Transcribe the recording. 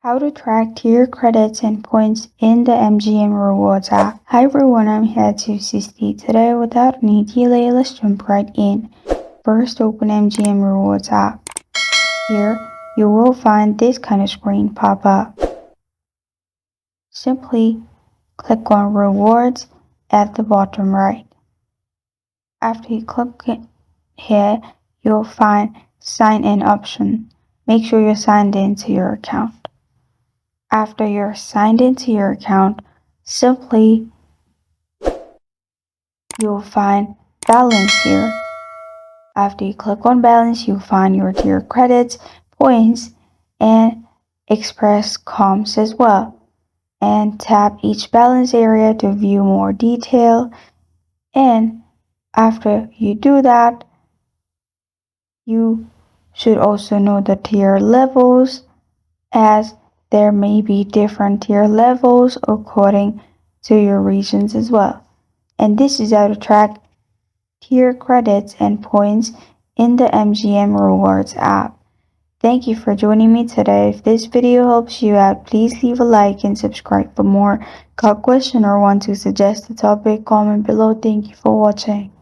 How to track tier credits and points in the MGM Rewards app. Hi everyone, I'm here to assist you today. Without any delay, let's jump right in. First, open MGM Rewards app. Here, you will find this kind of screen pop up. Simply click on Rewards at the bottom right. After you click here, you'll find Sign In option. Make sure you're signed in to your account. After you're signed into your account, simply you'll find balance here. After you click on balance, you'll find your tier credits, points, and express comms as well. And tap each balance area to view more detail. And after you do that, you should also know the tier levels, as there may be different tier levels according to your regions as well. And this is how to track tier credits and points in the MGM Rewards app. Thank you for joining me today. If this video helps you out, please leave a like and subscribe for more. Got a question or want to suggest a topic? Comment below. Thank you for watching.